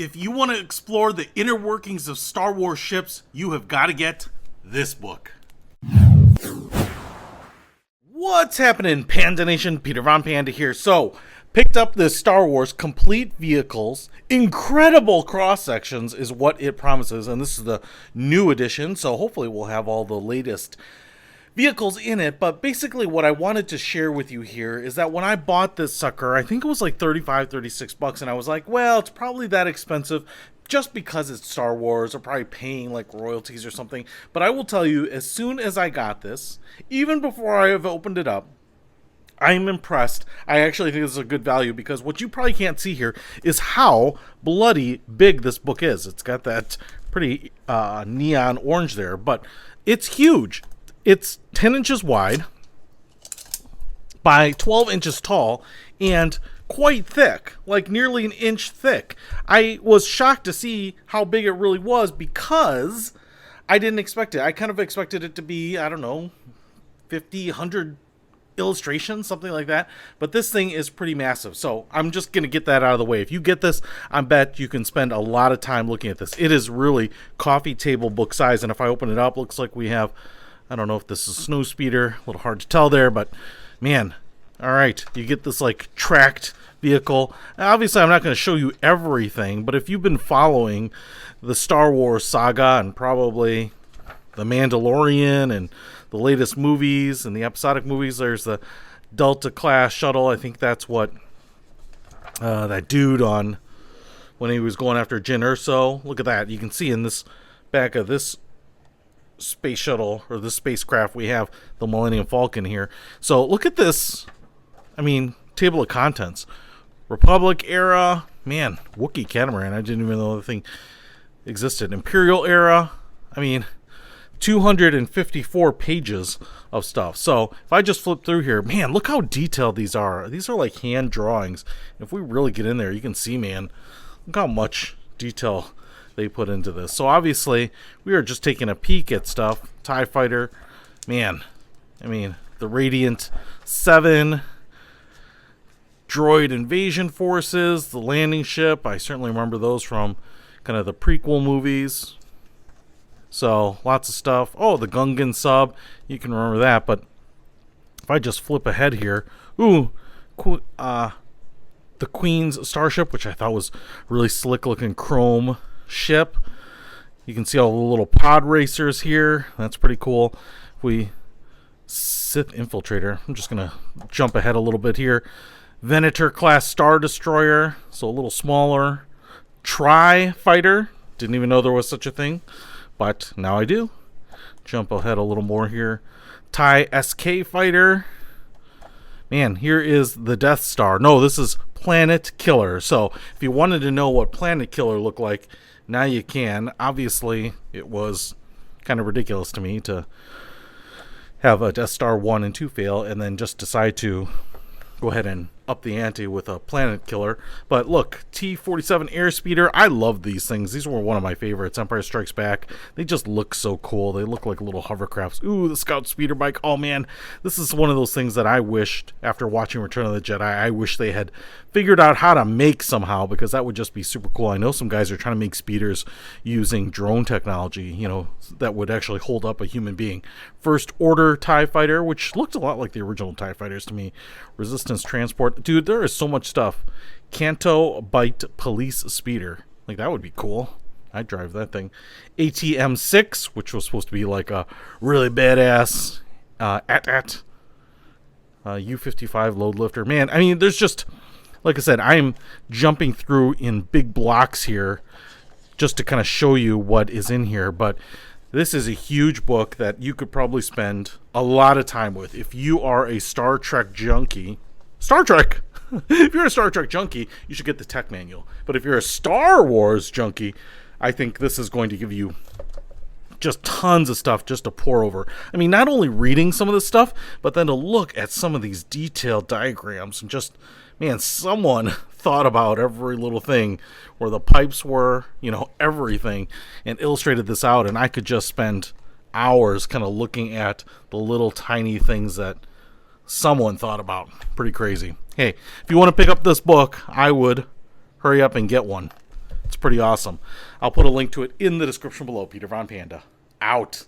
If you want to explore the inner workings of Star Wars ships, you have got to get this book. What's happening, Panda Nation? Peter Von Panda here. So, picked up this Star Wars Complete Vehicles. Incredible cross-sections is what it promises, and this is the new edition, so hopefully we'll have all the latest vehicles in it. But basically what I wanted to share with you here is that when I bought this sucker, I think it was like $35-36, and I was like, well, it's probably that expensive just because it's Star Wars, or probably paying like royalties or something. But I will tell you, as soon as I got this, even before I have opened it up, I'm impressed. I actually think this is a good value because what you probably can't see here is how bloody big this book is. It's got that pretty neon orange there, but it's huge. It's 10 inches wide by 12 inches tall and quite thick, like nearly an inch thick. I was shocked to see how big it really was because I didn't expect it. I kind of expected it to be, I don't know, 50, 100 illustrations, something like that. But this thing is pretty massive. So I'm just going to get that out of the way. If you get this, I bet you can spend a lot of time looking at this. It is really coffee table book size. And if I open it up, looks like we have, I don't know if this is a snow speeder, a little hard to tell there, but man, all right, you get this like tracked vehicle. Obviously, I'm not going to show you everything, but if you've been following the Star Wars saga and probably the Mandalorian and the latest movies and the episodic movies, there's the Delta class shuttle. I think that's what that dude on when he was going after Jyn Erso. Look at that. You can see in this back of this space shuttle or this spacecraft we have the Millennium Falcon here. So look at this. I mean, table of contents. Republic era, man, Wookiee catamaran. I didn't even know the thing existed. Imperial era. I mean, 254 pages of stuff. So if I just flip through here, man, look how detailed these are. These are like hand drawings. If we really get in there, you can see, man, look how much detail they put into this. So obviously we are just taking a peek at stuff. TIE fighter, man, I mean, the Radiant 7, droid invasion forces, the landing ship. I certainly remember those from kind of the prequel movies. So lots of stuff. Oh, the Gungan sub, you can remember that. But if I just flip ahead here, ooh, the Queen's starship, which I thought was really slick looking chrome ship. You can see all the little pod racers here. That's pretty cool. Sith infiltrator. I'm just gonna jump ahead a little bit here. Venator class star destroyer, so a little smaller. Tri-fighter. Didn't even know there was such a thing, but now I do. Jump ahead a little more here. TIE SK fighter. Man, here is the Death Star. No, this is Planet Killer. So if you wanted to know what Planet Killer looked like, now you can. Obviously, it was kind of ridiculous to me to have a Death Star 1 and 2 fail and then just decide to go ahead and up the ante with a Planet Killer. But look, T47 Airspeeder. I love these things. These were one of my favorites. Empire Strikes Back. They just look so cool. They look like little hovercrafts. Ooh, the Scout Speeder Bike. Oh man, this is one of those things that I wished, after watching Return of the Jedi, I wish they had figured out how to make somehow, because that would just be super cool. I know some guys are trying to make speeders using drone technology, you know, that would actually hold up a human being. First Order TIE Fighter, which looked a lot like the original TIE Fighters to me. Resistance Transport. Dude, there is so much stuff. Canto Bite Police Speeder. Like, that would be cool. I'd drive that thing. ATM-6, which was supposed to be like a really badass U-55 load lifter. Man, I mean, there's just, like I said, I'm jumping through in big blocks here just to kind of show you what is in here. But this is a huge book that you could probably spend a lot of time with. If you are a Star Trek junkie, Star Trek! If you're a Star Trek junkie, you should get the tech manual. But if you're a Star Wars junkie, I think this is going to give you just tons of stuff just to pour over. I mean, not only reading some of this stuff, but then to look at some of these detailed diagrams and just, man, someone thought about every little thing, where the pipes were, you know, everything, and illustrated this out. And I could just spend hours kind of looking at the little tiny things that someone thought about. Pretty crazy. Hey, if you want to pick up this book, I would hurry up and get one. It's pretty awesome. I'll put a link to it in the description below. Peter Von Panda, out.